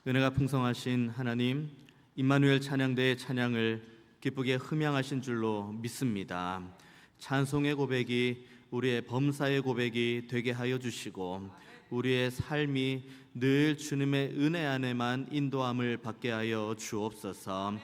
은혜가 풍성하신 하나님, 임마누엘 찬양대의 찬양을 기쁘게 흠양하신 줄로 믿습니다. 찬송의 고백이 우리의 범사의 고백이 되게 하여 주시고 우리의 삶이 늘 주님의 은혜 안에만 인도함을 받게 하여 주옵소서.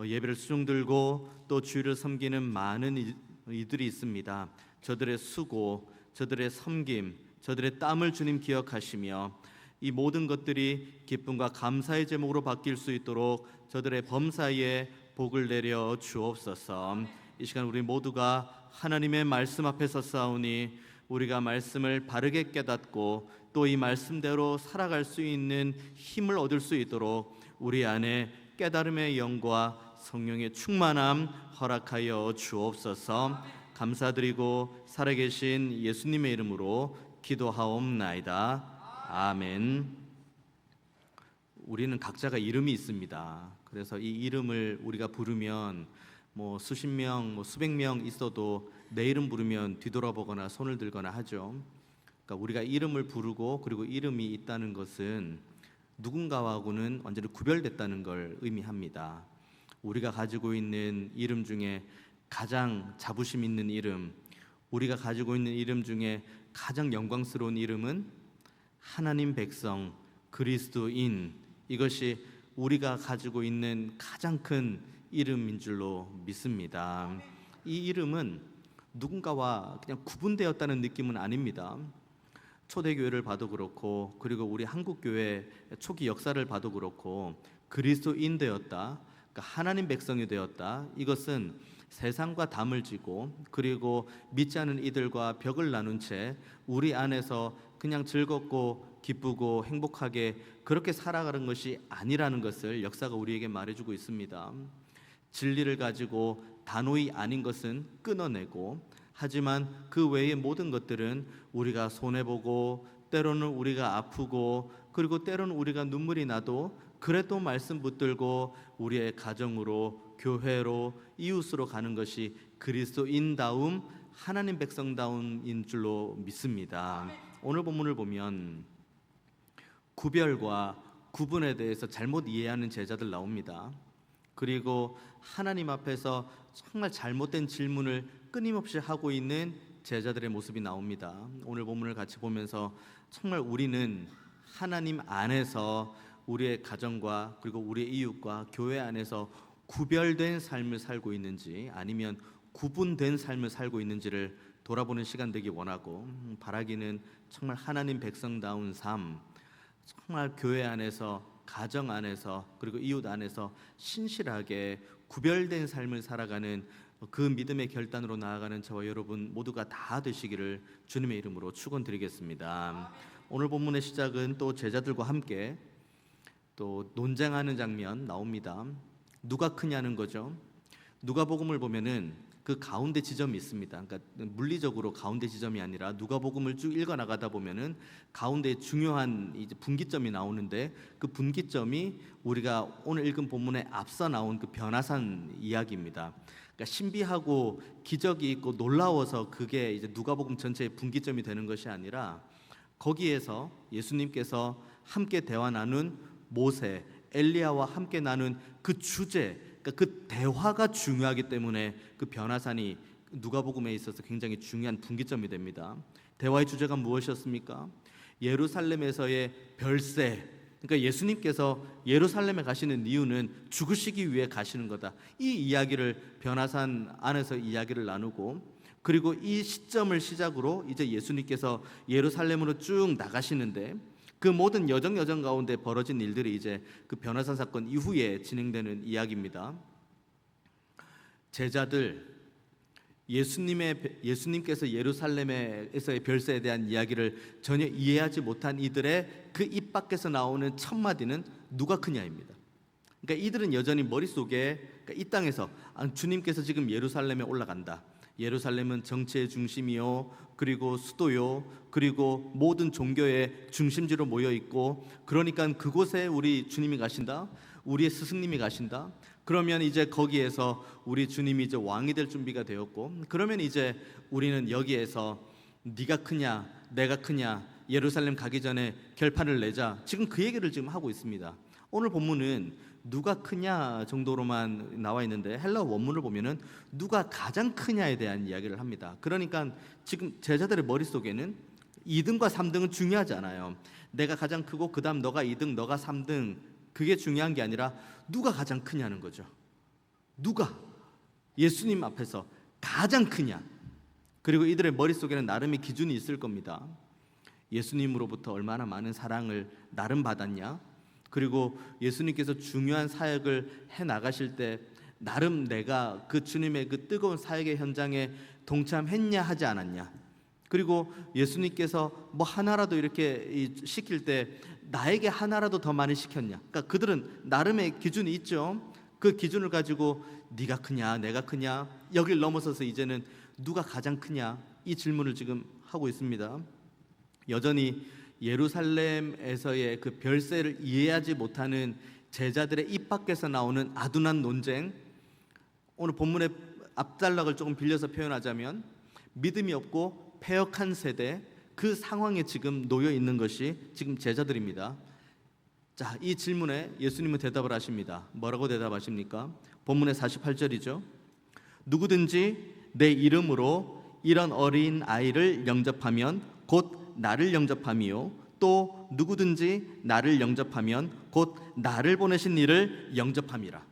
예배를 수종 들고 또 주를 섬기는 많은 이들이 있습니다. 저들의 수고, 저들의 섬김, 저들의 땀을 주님 기억하시며 이 모든 것들이 기쁨과 감사의 제목으로 바뀔 수 있도록 저들의 범사에 복을 내려 주옵소서. 이 시간 우리 모두가 하나님의 말씀 앞에서 싸우니 우리가 말씀을 바르게 깨닫고 또 이 말씀대로 살아갈 수 있는 힘을 얻을 수 있도록 우리 안에 깨달음의 영과 성령의 충만함 허락하여 주옵소서. 감사드리고 살아계신 예수님의 이름으로 기도하옵나이다. 아멘. 우리는 각자가 이름이 있습니다. 그래서 이 이름을 우리가 부르면 수십 명, 수백 명 있어도 내 이름 부르면 뒤돌아보거나 손을 들거나 하죠. 그러니까 우리가 이름을 부르고 그리고 이름이 있다는 것은 누군가하고는 완전히 구별됐다는 걸 의미합니다. 우리가 가지고 있는 이름 중에 가장 자부심 있는 이름, 우리가 가지고 있는 이름 중에 가장 영광스러운 이름은 하나님 백성, 그리스도인, 이것이 우리가 가지고 있는 가장 큰 이름인 줄로 믿습니다. 이 이름은 누군가와 그냥 구분되었다는 느낌은 아닙니다. 초대교회를 봐도 그렇고 그리고 우리 한국교회 초기 역사를 봐도 그렇고 그리스도인 되었다, 그러니까 하나님 백성이 되었다, 이것은 세상과 담을 지고 그리고 믿지 않은 이들과 벽을 나눈 채 우리 안에서 그냥 즐겁고 기쁘고 행복하게 그렇게 살아가는 것이 아니라는 것을 역사가 우리에게 말해주고 있습니다. 진리를 가지고 단호히 아닌 것은 끊어내고, 하지만 그 외의 모든 것들은 우리가 손해보고 때로는 우리가 아프고 그리고 때로는 우리가 눈물이 나도 그래도 말씀 붙들고 우리의 가정으로, 교회로, 이웃으로 가는 것이 그리스도인다움, 하나님 백성다움인 줄로 믿습니다. 오늘 본문을 보면 구별과 구분에 대해서 잘못 이해하는 제자들 나옵니다. 그리고 하나님 앞에서 정말 잘못된 질문을 끊임없이 하고 있는 제자들의 모습이 나옵니다. 오늘 본문을 같이 보면서 정말 우리는 하나님 안에서 우리의 가정과 그리고 우리의 이웃과 교회 안에서 구별된 삶을 살고 있는지 아니면 구분된 삶을 살고 있는지를 돌아보는 시간 되기 원하고, 바라기는 정말 하나님 백성다운 삶, 정말 교회 안에서, 가정 안에서 그리고 이웃 안에서 신실하게 구별된 삶을 살아가는 그 믿음의 결단으로 나아가는 저와 여러분 모두가 다 되시기를 주님의 이름으로 축원드리겠습니다. 오늘 본문의 시작은 또 제자들과 함께 또 논쟁하는 장면 나옵니다. 누가 크냐는 거죠. 누가복음을 보면은 그 가운데 지점이 있습니다. 그러니까 물리적으로 가운데 지점이 아니라 누가복음을 쭉 읽어 나가다 보면은 가운데 중요한 이제 분기점이 나오는데, 그 분기점이 우리가 오늘 읽은 본문에 앞서 나온 그 변화산 이야기입니다. 그러니까 신비하고 기적이 있고 놀라워서 그게 이제 누가복음 전체의 분기점이 되는 것이 아니라 거기에서 예수님께서 함께 대화 나눈 모세, 엘리야와 함께 나눈 그 주제, 그러니까 그 대화가 중요하기 때문에 그 변화산이 누가복음에 있어서 굉장히 중요한 분기점이 됩니다. 대화의 주제가 무엇이었습니까? 예루살렘에서의 별세, 그러니까 예수님께서 예루살렘에 가시는 이유는 죽으시기 위해 가시는 거다. 이 이야기를 변화산 안에서 이야기를 나누고, 그리고 이 시점을 시작으로 이제 예수님께서 예루살렘으로 쭉 나가시는데 그 모든 여정 가운데 벌어진 일들이 이제 그 변화산 사건 이후에 진행되는 이야기입니다. 제자들, 예수님께서 예루살렘에서의 별세에 대한 이야기를 전혀 이해하지 못한 이들의 그 입 밖에서 나오는 첫 마디는 누가 크냐입니다. 그러니까 이들은 여전히 머릿속에, 그러니까 이 땅에서 주님께서 지금 예루살렘에 올라간다, 예루살렘은 정치의 중심이요 그리고 수도요 그리고 모든 종교의 중심지로 모여 있고, 그러니까 그곳에 우리 주님이 가신다, 우리의 스승님이 가신다. 그러면 이제 거기에서 우리 주님이 이제 왕이 될 준비가 되었고, 그러면 이제 우리는 여기에서 네가 크냐 내가 크냐 예루살렘 가기 전에 결판을 내자 지금 그 얘기를 지금 하고 있습니다. 오늘 본문은 누가 크냐 정도로만 나와 있는데 헬라 원문을 보면은 누가 가장 크냐에 대한 이야기를 합니다. 그러니까 지금 제자들의 머릿속에는 2등과 3등은 중요하지 않아요. 내가 가장 크고 그 다음 너가 2등 너가 3등 그게 중요한 게 아니라 누가 가장 크냐는 거죠. 누가 예수님 앞에서 가장 크냐. 그리고 이들의 머릿속에는 나름의 기준이 있을 겁니다. 예수님으로부터 얼마나 많은 사랑을 나름 받았냐, 그리고 예수님께서 중요한 사역을 해나가실 때 나름 내가 그 주님의 그 뜨거운 사역의 현장에 동참했냐 하지 않았냐, 그리고 예수님께서 뭐 하나라도 이렇게 시킬 때 나에게 하나라도 더 많이 시켰냐. 그러니까 그들은 나름의 기준이 있죠. 그 기준을 가지고 네가 크냐 내가 크냐, 여길 넘어서서 이제는 누가 가장 크냐 이 질문을 지금 하고 있습니다. 여전히 예루살렘에서의 그 별세를 이해하지 못하는 제자들의 입 밖에서 나오는 아둔한 논쟁, 오늘 본문의 앞단락을 조금 빌려서 표현하자면 믿음이 없고 패역한 세대, 그 상황에 지금 놓여 있는 것이 지금 제자들입니다. 자, 이 질문에 예수님은 대답을 하십니다. 뭐라고 대답하십니까? 본문의 48절이죠. 누구든지 내 이름으로 이런 어린 아이를 영접하면 곧 나를 영접함이요, 또 누구든지 나를 영접하면 곧 나를 보내신 이를 영접함이라.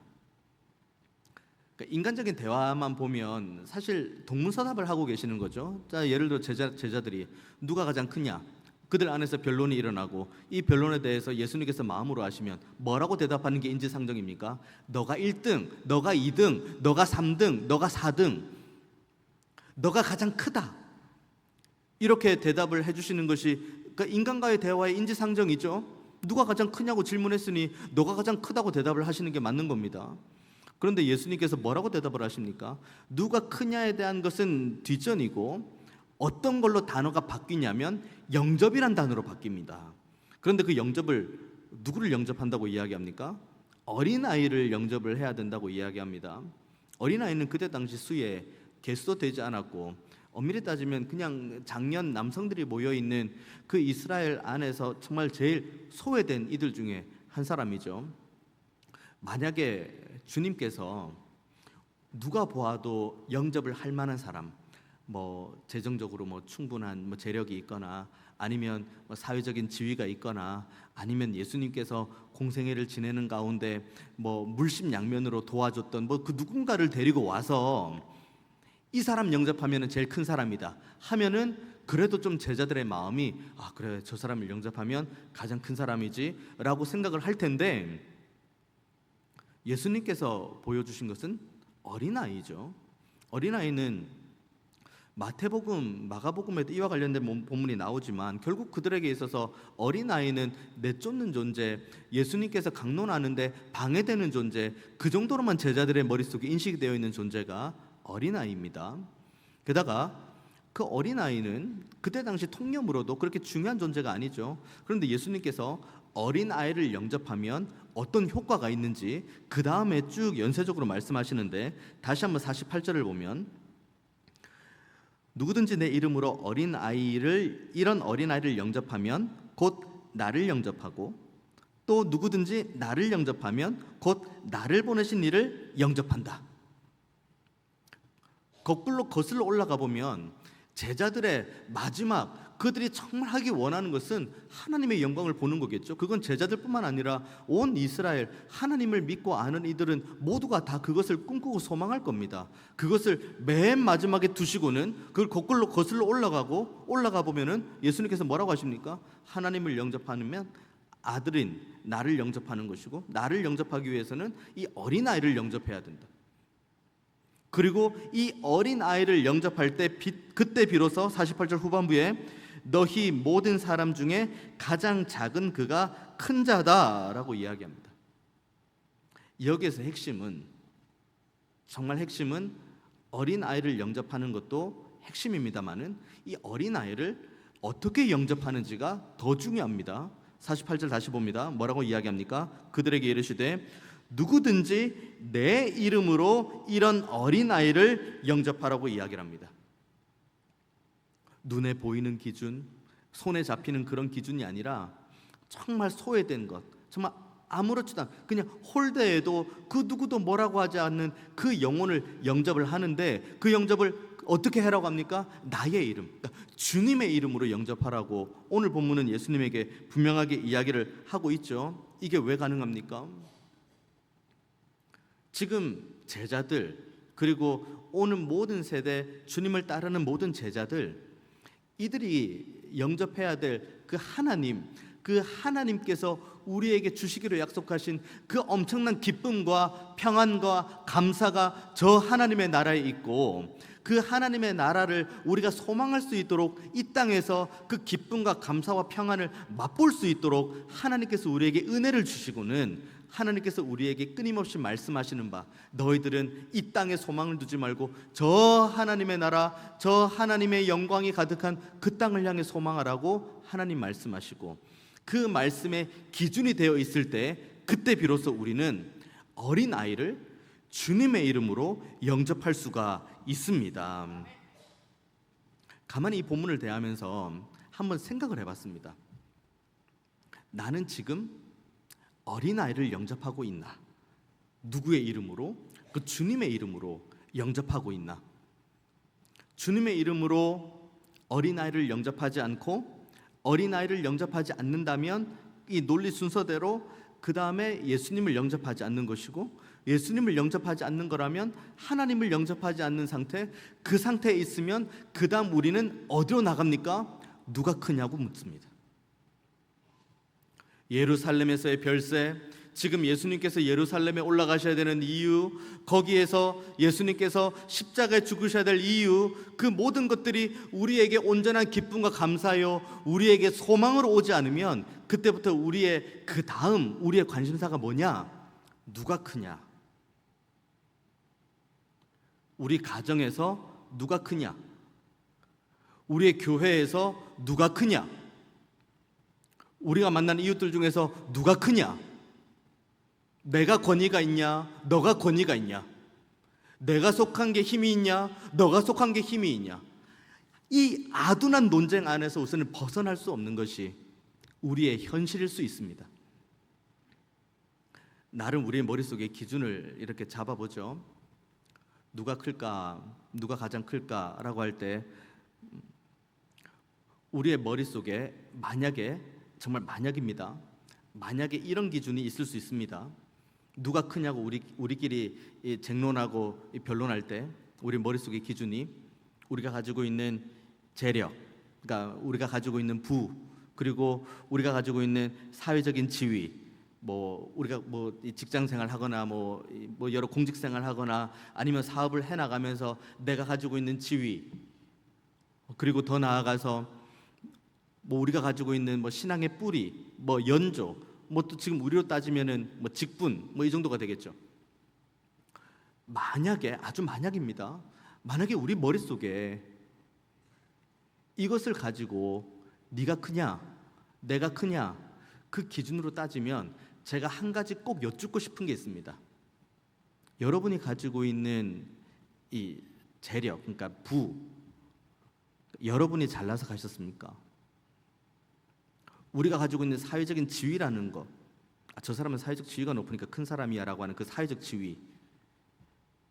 그러니까 인간적인 대화만 보면 사실 동문서답을 하고 계시는 거죠. 자, 예를 들어 제자들이 누가 가장 크냐, 그들 안에서 변론이 일어나고 이 변론에 대해서 예수님께서 마음으로 하시면 뭐라고 대답하는 게 인지상정입니까? 너가 1등, 너가 2등, 너가 3등, 너가 4등, 너가 가장 크다, 이렇게 대답을 해주시는 것이 그러니까 인간과의 대화의 인지상정이죠. 누가 가장 크냐고 질문했으니 너가 가장 크다고 대답을 하시는 게 맞는 겁니다. 그런데 예수님께서 뭐라고 대답을 하십니까? 누가 크냐에 대한 것은 뒷전이고 어떤 걸로 단어가 바뀌냐면 영접이란 단어로 바뀝니다. 그런데 그 영접을 누구를 영접한다고 이야기합니까? 어린아이를 영접을 해야 된다고 이야기합니다. 어린아이는 그때 당시 수에 개수도 되지 않았고 엄밀히 따지면 그냥 장년 남성들이 모여있는 그 이스라엘 안에서 정말 제일 소외된 이들 중에 한 사람이죠. 만약에 주님께서 누가 보아도 영접을 할 만한 사람, 뭐 재정적으로 뭐 충분한 뭐 재력이 있거나 아니면 뭐 사회적인 지위가 있거나 아니면 예수님께서 공생애를 지내는 가운데 뭐 물심양면으로 도와줬던 뭐 그 누군가를 데리고 와서 이 사람 영접하면은 제일 큰 사람이다 하면은 그래도 좀 제자들의 마음이 아 그래 저 사람을 영접하면 가장 큰 사람이지 라고 생각을 할 텐데, 예수님께서 보여주신 것은 어린아이죠. 어린아이는 마태복음, 마가복음에도 이와 관련된 본문이 나오지만 결국 그들에게 있어서 어린아이는 내쫓는 존재, 예수님께서 강론하는데 방해되는 존재, 그 정도로만 제자들의 머릿속에 인식이 되어 있는 존재가 어린아이입니다. 게다가 그 어린아이는 그때 당시 통념으로도 그렇게 중요한 존재가 아니죠. 그런데 예수님께서 어린아이를 영접하면 어떤 효과가 있는지 그 다음에 쭉 연쇄적으로 말씀하시는데, 다시 한번 48절을 보면 누구든지 내 이름으로 이런 어린아이를 영접하면 곧 나를 영접하고 또 누구든지 나를 영접하면 곧 나를 보내신 이를 영접한다. 거꾸로 거슬러 올라가 보면 제자들의 마지막, 그들이 정말 하기 원하는 것은 하나님의 영광을 보는 거겠죠. 그건 제자들뿐만 아니라 온 이스라엘, 하나님을 믿고 아는 이들은 모두가 다 그것을 꿈꾸고 소망할 겁니다. 그것을 맨 마지막에 두시고는 그걸 거꾸로 거슬러 올라가 보면은 예수님께서 뭐라고 하십니까? 하나님을 영접하면 아들인 나를 영접하는 것이고, 나를 영접하기 위해서는 이 어린아이를 영접해야 된다. 그리고 이 어린아이를 영접할 때 그때 비로소 48절 후반부에 너희 모든 사람 중에 가장 작은 그가 큰 자다라고 이야기합니다. 여기에서 정말 핵심은 어린아이를 영접하는 것도 핵심입니다만은 이 어린아이를 어떻게 영접하는지가 더 중요합니다. 48절 다시 봅니다. 뭐라고 이야기합니까? 그들에게 이르시되 누구든지 내 이름으로 이런 어린아이를 영접하라고 이야기를 합니다. 눈에 보이는 기준, 손에 잡히는 그런 기준이 아니라 정말 소외된 것, 정말 아무렇지도 않은, 그냥 홀대해도 그 누구도 뭐라고 하지 않는 그 영혼을 영접을 하는데, 그 영접을 어떻게 하라고 합니까? 나의 이름, 그러니까 주님의 이름으로 영접하라고 오늘 본문은 예수님에게 분명하게 이야기를 하고 있죠. 이게 왜 가능합니까? 지금 제자들, 그리고 오는 모든 세대 주님을 따르는 모든 제자들, 이들이 영접해야 될 그 하나님, 그 하나님께서 우리에게 주시기로 약속하신 그 엄청난 기쁨과 평안과 감사가 저 하나님의 나라에 있고, 그 하나님의 나라를 우리가 소망할 수 있도록 이 땅에서 그 기쁨과 감사와 평안을 맛볼 수 있도록 하나님께서 우리에게 은혜를 주시고는, 하나님께서 우리에게 끊임없이 말씀하시는 바, 너희들은 이 땅에 소망을 두지 말고 저 하나님의 나라, 저 하나님의 영광이 가득한 그 땅을 향해 소망하라고 하나님 말씀하시고, 그 말씀의 기준이 되어 있을 때, 그때 비로소 우리는 어린 아이를 주님의 이름으로 영접할 수가 있습니다. 가만히 이 본문을 대하면서 한번 생각을 해봤습니다. 나는 지금 어린아이를 영접하고 있나? 누구의 이름으로? 그 주님의 이름으로 영접하고 있나? 주님의 이름으로 어린아이를 영접하지 않고, 어린아이를 영접하지 않는다면 이 논리 순서대로 그 다음에 예수님을 영접하지 않는 것이고, 예수님을 영접하지 않는 거라면 하나님을 영접하지 않는 상태, 그 상태에 있으면 그 다음 우리는 어디로 나갑니까? 누가 크냐고 묻습니다. 예루살렘에서의 별세, 지금 예수님께서 예루살렘에 올라가셔야 되는 이유, 거기에서 예수님께서 십자가에 죽으셔야 될 이유, 그 모든 것들이 우리에게 온전한 기쁨과 감사요, 우리에게 소망으로 오지 않으면 그때부터 우리의 그 다음 우리의 관심사가 뭐냐? 누가 크냐? 우리 가정에서 누가 크냐? 우리의 교회에서 누가 크냐? 우리가 만난 이웃들 중에서 누가 크냐? 내가 권위가 있냐? 너가 권위가 있냐? 내가 속한 게 힘이 있냐? 너가 속한 게 힘이 있냐? 이 아둔한 논쟁 안에서 우선은 벗어날 수 없는 것이 우리의 현실일 수 있습니다. 나름 우리의 머릿속에 기준을 이렇게 잡아보죠. 누가 클까? 누가 가장 클까라고 할 때 우리의 머릿속에 만약에, 정말 만약입니다, 만약에 이런 기준이 있을 수 있습니다. 누가 크냐고 우리끼리 쟁론하고 변론할 때 우리 머릿속의 기준이 우리가 가지고 있는 재력, 그러니까 우리가 가지고 있는 부, 그리고 우리가 가지고 있는 사회적인 지위, 우리가 직장 생활하거나 여러 공직 생활하거나 아니면 사업을 해 나가면서 내가 가지고 있는 지위, 그리고 더 나아가서 우리가 가지고 있는 신앙의 뿌리, 연조, 또 지금 우리로 따지면은 직분, 이 정도가 되겠죠. 만약에, 아주 만약입니다, 만약에 우리 머릿속에 이것을 가지고 네가 크냐, 내가 크냐, 그 기준으로 따지면 제가 한 가지 꼭 여쭙고 싶은 게 있습니다. 여러분이 가지고 있는 이 재력, 그러니까 부, 여러분이 잘나서 가셨습니까? 우리가 가지고 있는 사회적인 지위라는 것, 저 사람은 사회적 지위가 높으니까 큰 사람이야 라고 하는 그 사회적 지위,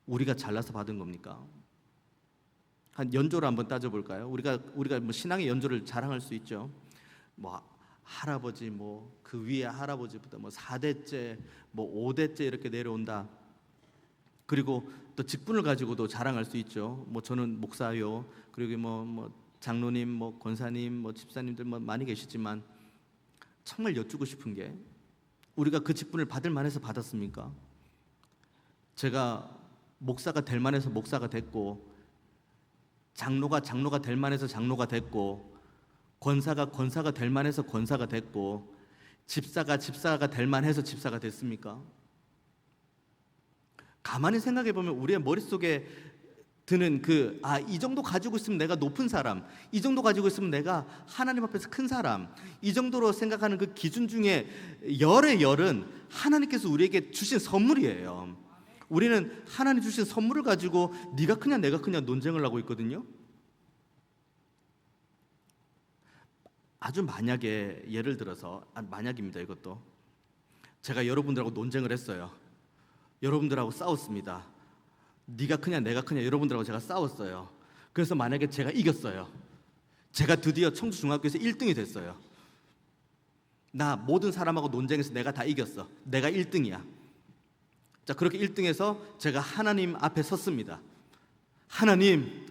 우리가 잘나서 받은 겁니까? 한 연조를 한번 따져볼까요? 우리가 신앙의 연조를 자랑할 수 있죠. 할아버지, 그 위에 할아버지부터 4대째, 5대째 이렇게 내려온다. 그리고 또 직분을 가지고도 자랑할 수 있죠. 저는 목사요, 그리고 장로님, 권사님, 집사님들 많이 계시지만, 정말 여쭙고 싶은 게, 우리가 그 직분을 받을 만해서 받았습니까? 제가 목사가 될 만해서 목사가 됐고, 장로가 될 만해서 장로가 됐고, 권사가 될 만해서 권사가 됐고, 집사가 될 만해서 집사가 됐습니까? 가만히 생각해 보면 우리의 머릿속에 드는 이 정도 가지고 있으면 내가 높은 사람, 이 정도 가지고 있으면 내가 하나님 앞에서 큰 사람, 이 정도로 생각하는 그 기준 중에 열의 열은 하나님께서 우리에게 주신 선물이에요. 우리는 하나님 주신 선물을 가지고 네가 크냐 내가 크냐 논쟁을 하고 있거든요. 아주 만약에 예를 들어서 만약입니다. 이것도 제가 여러분들하고 논쟁을 했어요. 여러분들하고 싸웠습니다. 네가 크냐 내가 크냐 여러분들하고 제가 싸웠어요. 그래서 만약에 제가 이겼어요. 제가 드디어 청주중학교에서 1등이 됐어요. 나 모든 사람하고 논쟁해서 내가 다 이겼어. 내가 1등이야. 자, 그렇게 1등해서 제가 하나님 앞에 섰습니다. 하나님,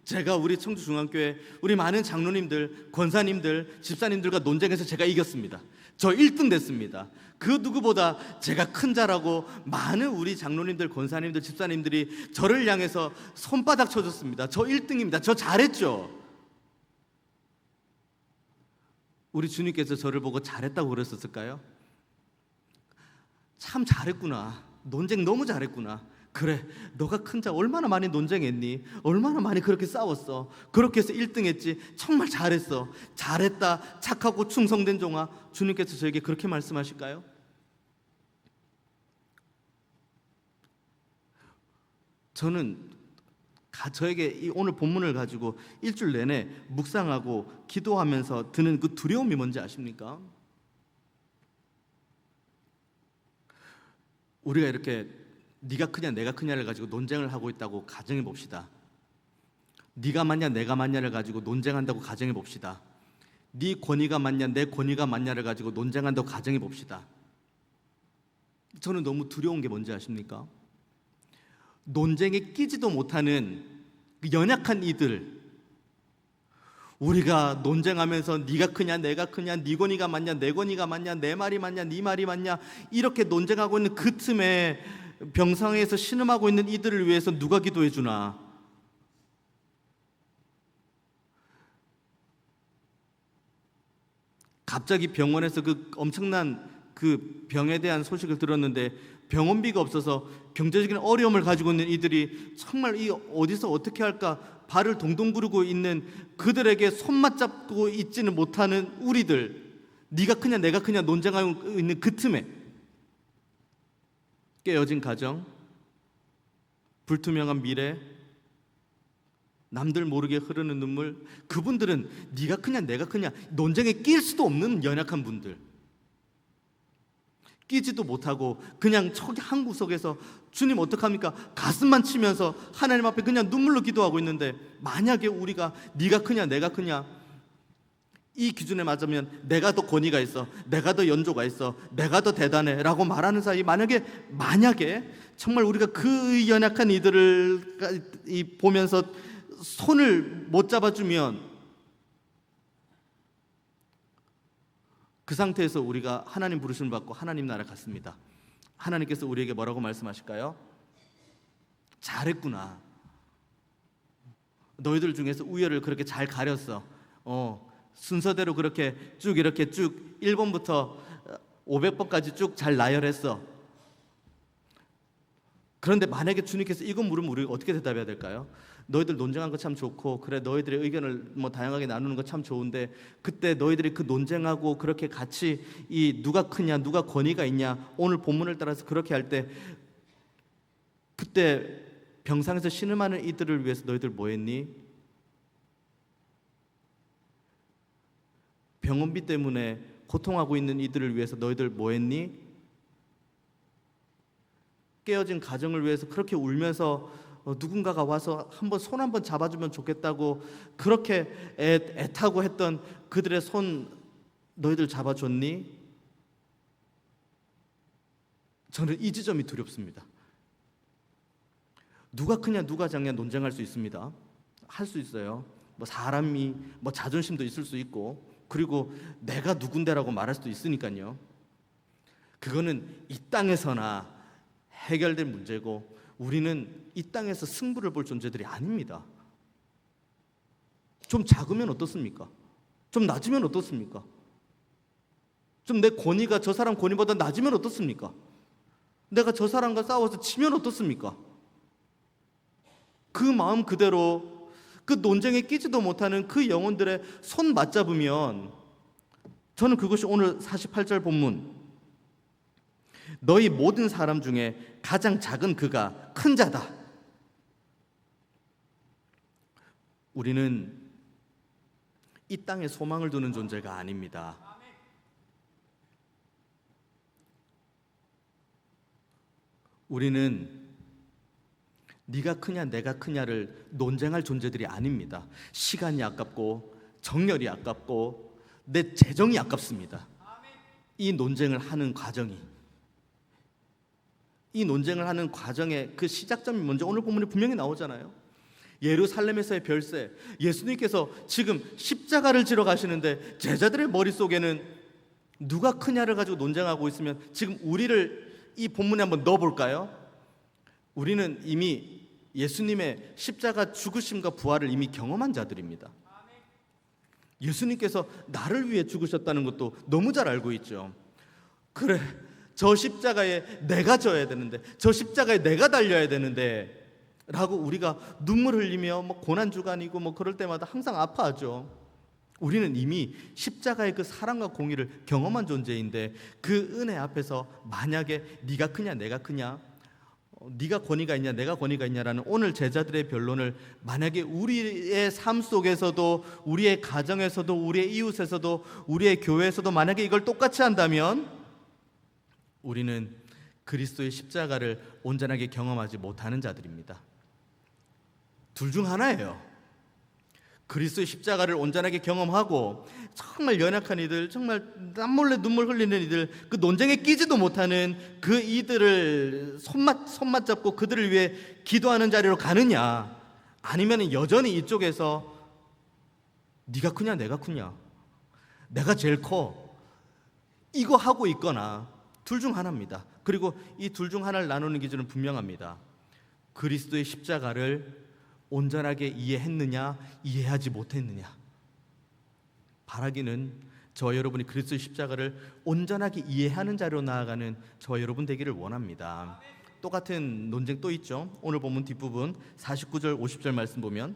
제가 우리 청주중학교에 우리 많은 장로님들, 권사님들, 집사님들과 논쟁해서 제가 이겼습니다. 저 1등 됐습니다. 그 누구보다 제가 큰 자라고 많은 우리 장로님들, 권사님들, 집사님들이 저를 향해서 손바닥 쳐줬습니다. 저 1등입니다. 저 잘했죠. 우리 주님께서 저를 보고 잘했다고 그랬었을까요? 참 잘했구나. 논쟁 너무 잘했구나. 그래, 너가 큰 자 얼마나 많이 논쟁했니? 얼마나 많이 그렇게 싸웠어? 그렇게 해서 1등 했지? 정말 잘했어. 잘했다. 착하고 충성된 종아. 주님께서 저에게 그렇게 말씀하실까요? 저는 저에게 이 오늘 본문을 가지고 일주일 내내 묵상하고 기도하면서 드는 그 두려움이 뭔지 아십니까? 우리가 이렇게 네가 크냐 내가 크냐를 가지고 논쟁을 하고 있다고 가정해 봅시다. 네가 맞냐 내가 맞냐를 가지고 논쟁한다고 가정해 봅시다. 네 권위가 맞냐 내 권위가 맞냐를 가지고 논쟁한다고 가정해 봅시다. 저는 너무 두려운 게 뭔지 아십니까? 논쟁에 끼지도 못하는 그 연약한 이들, 우리가 논쟁하면서 네가 크냐 내가 크냐 네 권위가 맞냐 내 권위가 맞냐 내 말이 맞냐 네 말이 맞냐 이렇게 논쟁하고 있는 그 틈에 병상에서 신음하고 있는 이들을 위해서 누가 기도해 주나? 갑자기 병원에서 그 엄청난 그 병에 대한 소식을 들었는데 병원비가 없어서 경제적인 어려움을 가지고 있는 이들이 정말 이 어디서 어떻게 할까 발을 동동 구르고 있는 그들에게 손맛 잡고 있지는 못하는 우리들, 네가 크냐 내가 크냐 논쟁하고 있는 그 틈에 깨어진 가정, 불투명한 미래, 남들 모르게 흐르는 눈물, 그분들은 네가 크냐 내가 크냐 논쟁에 낄 수도 없는 연약한 분들, 끼지도 못하고 그냥 한 구석에서 주님 어떡합니까? 가슴만 치면서 하나님 앞에 그냥 눈물로 기도하고 있는데, 만약에 우리가 네가 크냐 내가 크냐 이 기준에 맞으면 내가 더 권위가 있어, 내가 더 연조가 있어, 내가 더 대단해 라고 말하는 사이 만약에 정말 우리가 그 연약한 이들을 보면서 손을 못 잡아주면 그 상태에서 우리가 하나님 부르심을 받고 하나님 나라 갔습니다. 하나님께서 우리에게 뭐라고 말씀하실까요? 잘했구나. 너희들 중에서 우열을 그렇게 잘 가렸어. 순서대로 그렇게 쭉 이렇게 쭉 1번부터 500번까지 쭉 잘 나열했어. 그런데 만약에 주님께서 이거 물으면 우리가 어떻게 대답해야 될까요? 너희들 논쟁한 거 참 좋고, 그래 너희들의 의견을 뭐 다양하게 나누는 거 참 좋은데, 그때 너희들이 그 논쟁하고 그렇게 같이 이 누가 크냐 누가 권위가 있냐 오늘 본문을 따라서 그렇게 할 때, 그때 병상에서 신음하는 이들을 위해서 너희들 뭐 했니? 병원비 때문에 고통하고 있는 이들을 위해서 너희들 뭐 했니? 깨어진 가정을 위해서 그렇게 울면서 누군가가 와서 손 한번 잡아주면 좋겠다고 그렇게 애타고 했던 그들의 손 너희들 잡아줬니? 저는 이 지점이 두렵습니다. 누가 크냐 누가 작냐 논쟁할 수 있습니다. 할 수 있어요. 뭐 사람이 뭐 자존심도 있을 수 있고, 그리고 내가 누군데라고 말할 수도 있으니까요. 그거는 이 땅에서나 해결될 문제고, 우리는 이 땅에서 승부를 볼 존재들이 아닙니다. 좀 작으면 어떻습니까? 좀 낮으면 어떻습니까? 좀 내 권위가 저 사람 권위보다 낮으면 어떻습니까? 내가 저 사람과 싸워서 지면 어떻습니까? 그 마음 그대로 그 논쟁에 끼지도 못하는 그 영혼들의 손 맞잡으면, 저는 그것이 오늘 48절 본문, 너희 모든 사람 중에 가장 작은 그가 큰 자다. 우리는 이 땅에 소망을 두는 존재가 아닙니다. 우리는 네가 크냐 내가 크냐를 논쟁할 존재들이 아닙니다. 시간이 아깝고 정열이 아깝고 내 재정이 아깝습니다. 이 논쟁을 하는 과정이, 이 논쟁을 하는 과정의 그 시작점이 먼저 오늘 본문에 분명히 나오잖아요. 예루살렘에서의 별세, 예수님께서 지금 십자가를 지러 가시는데 제자들의 머릿속에는 누가 크냐를 가지고 논쟁하고 있으면 지금 우리를 이 본문에 한번 넣어볼까요? 우리는 이미 예수님의 십자가 죽으심과 부활을 이미 경험한 자들입니다. 예수님께서 나를 위해 죽으셨다는 것도 너무 잘 알고 있죠. 그래, 저 십자가에 내가 져야 되는데, 저 십자가에 내가 달려야 되는데 라고 우리가 눈물 흘리며 고난주간이고 그럴 때마다 항상 아파하죠. 우리는 이미 십자가의 그 사랑과 공의를 경험한 존재인데 그 은혜 앞에서 만약에 네가 크냐 내가 크냐, 네가 권위가 있냐 내가 권위가 있냐라는 오늘 제자들의 변론을 만약에 우리의 삶 속에서도, 우리의 가정에서도, 우리의 이웃에서도, 우리의 교회에서도 만약에 이걸 똑같이 한다면 우리는 그리스도의 십자가를 온전하게 경험하지 못하는 자들입니다. 둘 중 하나예요. 그리스도의 십자가를 온전하게 경험하고 정말 연약한 이들, 정말 남몰래 눈물 흘리는 이들, 그 논쟁에 끼지도 못하는 그 이들을 손맛 잡고 그들을 위해 기도하는 자리로 가느냐, 아니면 여전히 이쪽에서 네가 크냐 내가 크냐, 내가 제일 커, 이거 하고 있거나, 둘 중 하나입니다. 그리고 이 둘 중 하나를 나누는 기준은 분명합니다. 그리스도의 십자가를 온전하게 이해했느냐, 이해하지 못했느냐. 바라기는 저와 여러분이 그리스도의 십자가를 온전하게 이해하는 자리로 나아가는 저와 여러분 되기를 원합니다. 똑같은 논쟁 또 있죠. 오늘 본문 뒷부분 49절 50절 말씀 보면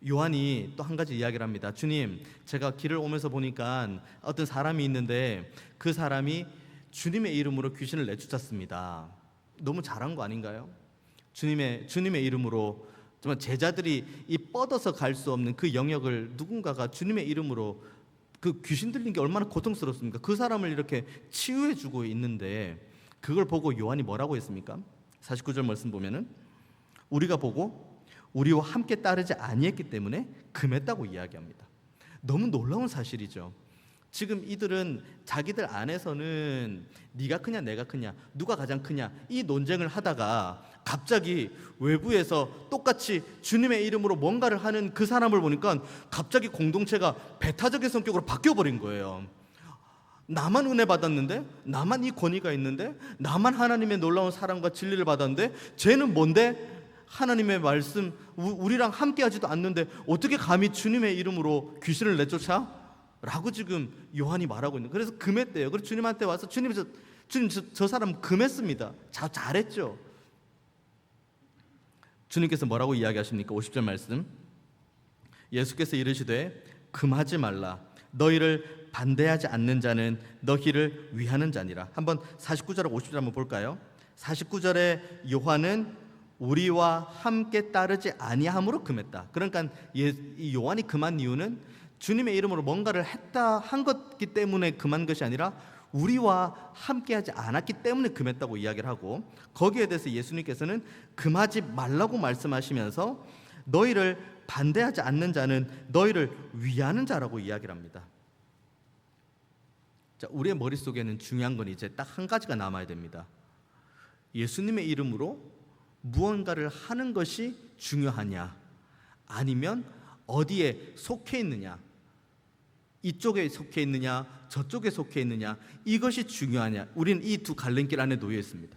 요한이 또 한 가지 이야기를 합니다. 주님, 제가 길을 오면서 보니까 어떤 사람이 있는데 그 사람이 주님의 이름으로 귀신을 내쫓았습니다. 너무 잘한 거 아닌가요? 주님의 이름으로 정말 제자들이 이 뻗어서 갈 수 없는 그 영역을 누군가가 주님의 이름으로, 그 귀신 들린 게 얼마나 고통스럽습니까? 그 사람을 이렇게 치유해 주고 있는데 그걸 보고 요한이 뭐라고 했습니까? 49절 말씀 보면은 우리가 보고 우리와 함께 따르지 아니했기 때문에 금했다고 이야기합니다. 너무 놀라운 사실이죠. 지금 이들은 자기들 안에서는 네가 크냐 내가 크냐, 누가 가장 크냐, 이 논쟁을 하다가 갑자기 외부에서 똑같이 주님의 이름으로 뭔가를 하는 그 사람을 보니까 갑자기 공동체가 배타적인 성격으로 바뀌어버린 거예요. 나만 은혜 받았는데, 나만 이 권위가 있는데, 나만 하나님의 놀라운 사랑과 진리를 받았는데 쟤는 뭔데? 하나님의 말씀 우리랑 함께 하지도 않는데 어떻게 감히 주님의 이름으로 귀신을 내쫓아? 라고 지금 요한이 말하고 있는. 그래서 금했대요. 그래서 주님한테 와서 주님 저 사람 금했습니다. 잘했죠. 주님께서 뭐라고 이야기하십니까? 50절 말씀. 예수께서 이르시되 금하지 말라. 너희를 반대하지 않는 자는 너희를 위하는 자니라. 한번 49절하고 50절 한번 볼까요? 49절에 요한은 우리와 함께 따르지 아니함으로 금했다. 그러니까 이 요한이 금한 이유는 주님의 이름으로 뭔가를 한 것기 때문에 금한 것이 아니라 우리와 함께하지 않았기 때문에 금했다고 이야기를 하고, 거기에 대해서 예수님께서는 금하지 말라고 말씀하시면서 너희를 반대하지 않는 자는 너희를 위하는 자라고 이야기를 합니다. 자, 우리의 머릿속에는 중요한 건 이제 딱 한 가지가 남아야 됩니다. 예수님의 이름으로 무언가를 하는 것이 중요하냐, 아니면 어디에 속해 있느냐, 이쪽에 속해 있느냐 저쪽에 속해 있느냐, 이것이 중요하냐. 우리는 이 두 갈림길 안에 놓여 있습니다.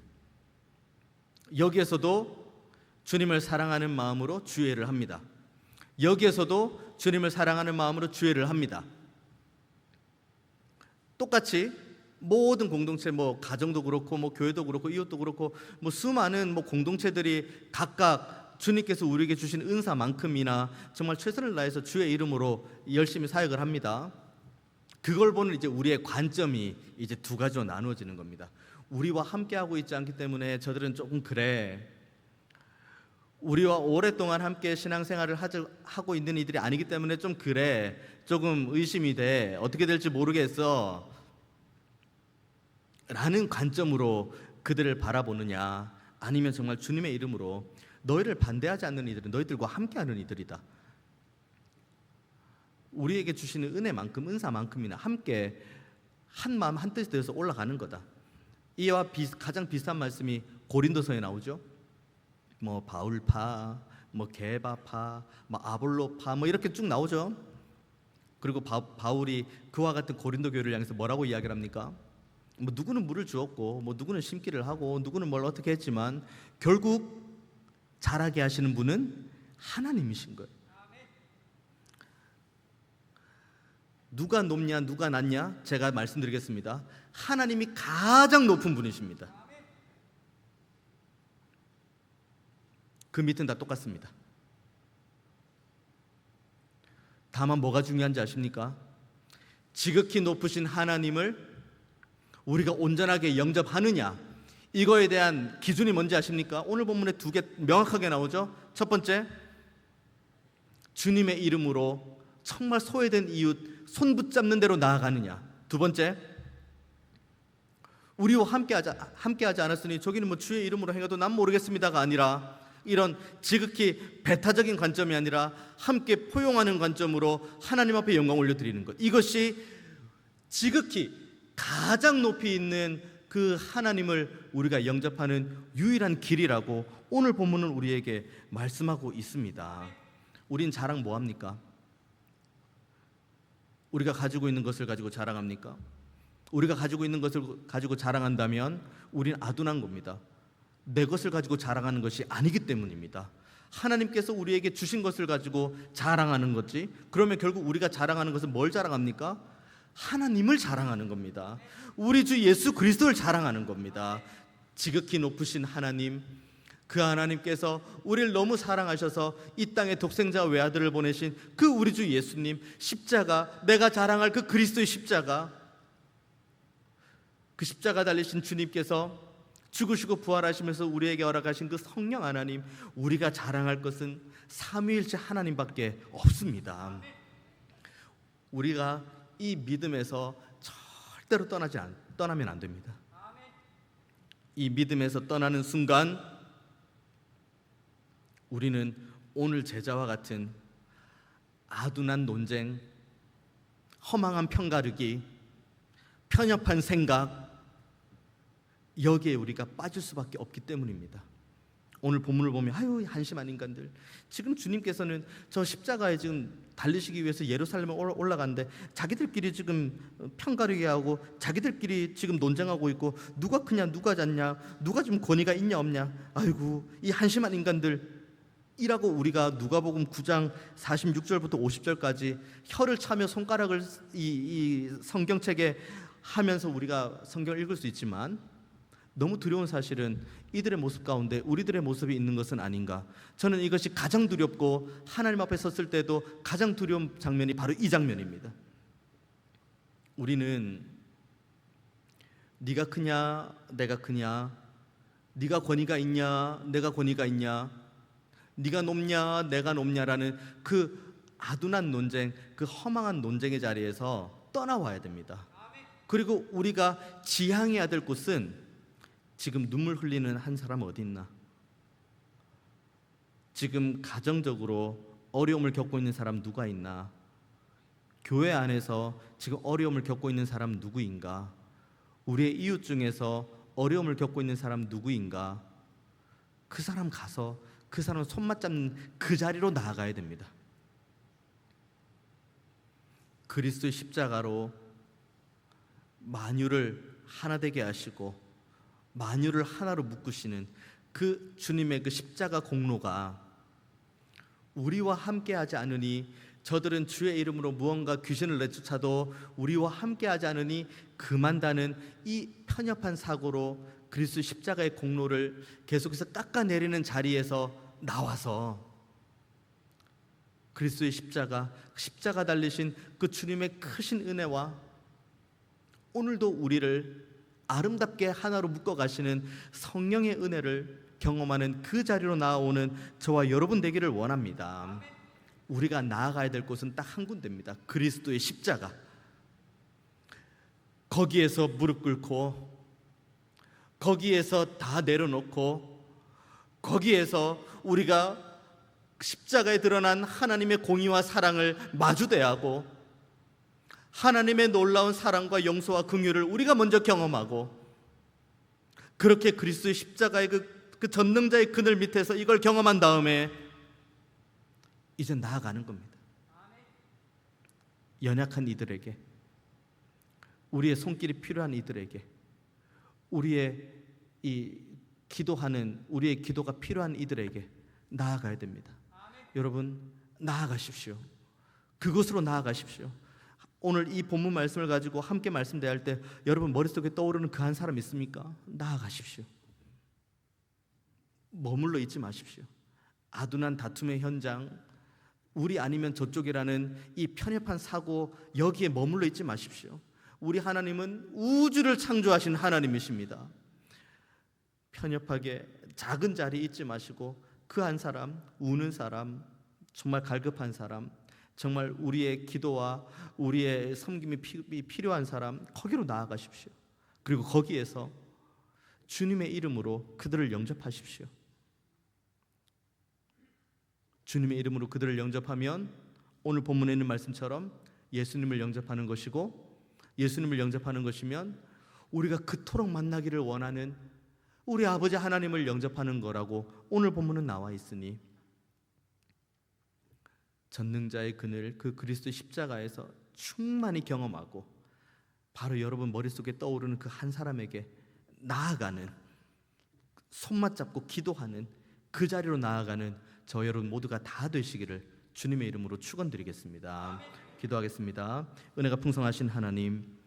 여기에서도 주님을 사랑하는 마음으로 주례를 합니다. 여기에서도 주님을 사랑하는 마음으로 주례를 합니다. 똑같이 모든 공동체, 가정도 그렇고 교회도 그렇고 이웃도 그렇고 수많은 공동체들이 각각 주님께서 우리에게 주신 은사만큼이나 정말 최선을 다해서 주의 이름으로 열심히 사역을 합니다. 그걸 보는 이제 우리의 관점이 이제 두 가지로 나누어지는 겁니다. 우리와 함께하고 있지 않기 때문에 저들은 조금 그래. 우리와 오랫동안 함께 신앙생활을 하고 있는 이들이 아니기 때문에 좀 그래, 조금 의심이 돼, 어떻게 될지 모르겠어 라는 관점으로 그들을 바라보느냐, 아니면 정말 주님의 이름으로 너희를 반대하지 않는 이들은 너희들과 함께하는 이들이다, 우리에게 주시는 은혜만큼, 은사만큼이나 함께 한 마음 한 뜻이 되어서 올라가는 거다. 이와 가장 비슷한 말씀이 고린도서에 나오죠. 뭐 바울파, 뭐 게바파, 뭐 아볼로파, 뭐 이렇게 쭉 나오죠. 그리고 바울이 그와 같은 고린도 교회를 향해서 뭐라고 이야기를 합니까? 뭐 누구는 물을 주었고, 뭐 누구는 심기를 하고, 누구는 뭘 어떻게 했지만 결국 자라게 하시는 분은 하나님이신 거예요. 누가 높냐, 누가 낮냐? 제가 말씀드리겠습니다. 하나님이 가장 높은 분이십니다. 그 밑은 다 똑같습니다. 다만 뭐가 중요한지 아십니까? 지극히 높으신 하나님을 우리가 온전하게 영접하느냐, 이거에 대한 기준이 뭔지 아십니까? 오늘 본문에 두 개 명확하게 나오죠. 첫 번째, 주님의 이름으로 정말 소외된 이웃 손 붙잡는 대로 나아가느냐. 두 번째, 우리와 함께하지 않았으니 저기는 뭐 주의 이름으로 행해도 난 모르겠습니다가 아니라, 이런 지극히 배타적인 관점이 아니라 함께 포용하는 관점으로 하나님 앞에 영광 올려드리는 것, 이것이 지극히 가장 높이 있는 그 하나님을 우리가 영접하는 유일한 길이라고 오늘 본문은 우리에게 말씀하고 있습니다. 우린 자랑 뭐합니까? 우리가 가지고 있는 것을 가지고 자랑합니까? 우리가 가지고 있는 것을 가지고 자랑한다면 우린 아둔한 겁니다. 내 것을 가지고 자랑하는 것이 아니기 때문입니다. 하나님께서 우리에게 주신 것을 가지고 자랑하는 거지. 그러면 결국 우리가 자랑하는 것은 뭘 자랑합니까? 하나님을 자랑하는 겁니다. 우리 주 예수 그리스도를 자랑하는 겁니다. 지극히 높으신 하나님, 그 하나님께서 우리를 너무 사랑하셔서 이 땅에 독생자 외아들을 보내신 그 우리 주 예수님, 십자가, 내가 자랑할 그 그리스도의 십자가, 그 십자가 달리신 주님께서 죽으시고 부활하시면서 우리에게 허락하신 그 성령 하나님, 우리가 자랑할 것은 삼위일체 하나님밖에 없습니다. 우리가 이 믿음에서 절대로 떠나면 안 됩니다. 이 믿음에서 떠나는 순간 우리는 오늘 제자와 같은 아둔한 논쟁, 허망한 편가르기, 편협한 생각, 여기에 우리가 빠질 수밖에 없기 때문입니다. 오늘 본문을 보면 아유 한심한 인간들, 지금 주님께서는 저 십자가에 지금 달리시기 위해서 예루살렘에 올라가는데 자기들끼리 지금 편가르게 하고 자기들끼리 지금 논쟁하고 있고, 누가 크냐 누가 작냐, 누가 지금 권위가 있냐 없냐, 아이고 이 한심한 인간들 이라고 우리가 누가복음 9장 46절부터 50절까지 혀를 차며 손가락을 이 성경책에 하면서 우리가 성경을 읽을 수 있지만, 너무 두려운 사실은 이들의 모습 가운데 우리들의 모습이 있는 것은 아닌가. 저는 이것이 가장 두렵고 하나님 앞에 섰을 때도 가장 두려운 장면이 바로 이 장면입니다. 우리는 네가 크냐 내가 크냐, 네가 권위가 있냐 내가 권위가 있냐, 네가 높냐 내가 높냐라는 그 아둔한 논쟁, 그 허망한 논쟁의 자리에서 떠나와야 됩니다. 그리고 우리가 지향해야 될 곳은, 지금 눈물 흘리는 한 사람 어디 있나? 지금 가정적으로 어려움을 겪고 있는 사람 누가 있나? 교회 안에서 지금 어려움을 겪고 있는 사람 누구인가? 우리의 이웃 중에서 어려움을 겪고 있는 사람 누구인가? 그 사람 가서 그 사람 손 맞잡는 그 자리로 나아가야 됩니다. 그리스도의 십자가로 만유를 하나 되게 하시고 만유를 하나로 묶으시는 그 주님의 그 십자가 공로가 우리와 함께하지 않으니, 저들은 주의 이름으로 무언가 귀신을 내쫓아도 우리와 함께하지 않으니 그만다는 이 편협한 사고로 그리스도 십자가의 공로를 계속해서 깎아내리는 자리에서 나와서 그리스도의 십자가 달리신 그 주님의 크신 은혜와 오늘도 우리를 아름답게 하나로 묶어 가시는 성령의 은혜를 경험하는 그 자리로 나아오는 저와 여러분 되기를 원합니다. 우리가 나아가야 될 곳은 딱 한 군데입니다. 그리스도의 십자가. 거기에서 무릎 꿇고, 거기에서 다 내려놓고, 거기에서 우리가 십자가에 드러난 하나님의 공의와 사랑을 마주대하고, 하나님의 놀라운 사랑과 용서와 긍휼을 우리가 먼저 경험하고, 그렇게 그리스도의 십자가의 그 전능자의 그늘 밑에서 이걸 경험한 다음에 이제 나아가는 겁니다. 연약한 이들에게, 우리의 손길이 필요한 이들에게, 우리의 우리의 기도가 필요한 이들에게 나아가야 됩니다. 여러분, 나아가십시오. 그곳으로 나아가십시오. 오늘 이 본문 말씀을 가지고 함께 말씀대할 때 여러분 머릿속에 떠오르는 그 한 사람 있습니까? 나아가십시오. 머물러 있지 마십시오. 아둔한 다툼의 현장, 우리 아니면 저쪽이라는 이 편협한 사고, 여기에 머물러 있지 마십시오. 우리 하나님은 우주를 창조하신 하나님이십니다. 편협하게 작은 자리에 있지 마시고 그 한 사람, 우는 사람, 정말 갈급한 사람, 정말 우리의 기도와 우리의 섬김이 필요한 사람, 거기로 나아가십시오. 그리고 거기에서 주님의 이름으로 그들을 영접하십시오. 주님의 이름으로 그들을 영접하면 오늘 본문에 있는 말씀처럼 예수님을 영접하는 것이고, 예수님을 영접하는 것이면 우리가 그토록 만나기를 원하는 우리 아버지 하나님을 영접하는 거라고 오늘 본문은 나와 있으니, 전능자의 그늘, 그 그리스도 십자가에서 충만히 경험하고 바로 여러분 머릿속에 떠오르는 그 한 사람에게 나아가는, 손맛 잡고 기도하는 그 자리로 나아가는 저 여러분 모두가 다 되시기를 주님의 이름으로 축원드리겠습니다. 기도하겠습니다. 은혜가 풍성하신 하나님,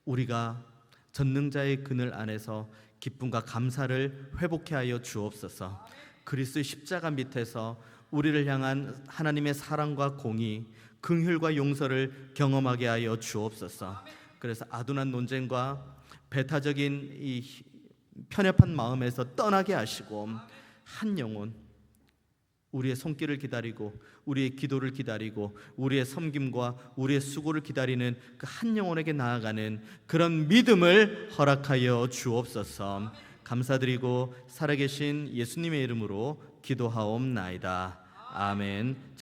우리가 전능자의 그늘 안에서 기쁨과 감사를 회복케 하여 주옵소서. 그리스도의 십자가 밑에서 우리를 향한 하나님의 사랑과 공의, 긍휼과 용서를 경험하게 하여 주옵소서. 그래서 아둔한 논쟁과 배타적인 이 편협한 마음에서 떠나게 하시고, 한 영혼, 우리의 손길을 기다리고 우리의 기도를 기다리고 우리의 섬김과 우리의 수고를 기다리는 그 한 영혼에게 나아가는 그런 믿음을 허락하여 주옵소서. 감사드리고 살아계신 예수님의 이름으로 기도하옵나이다. 아멘.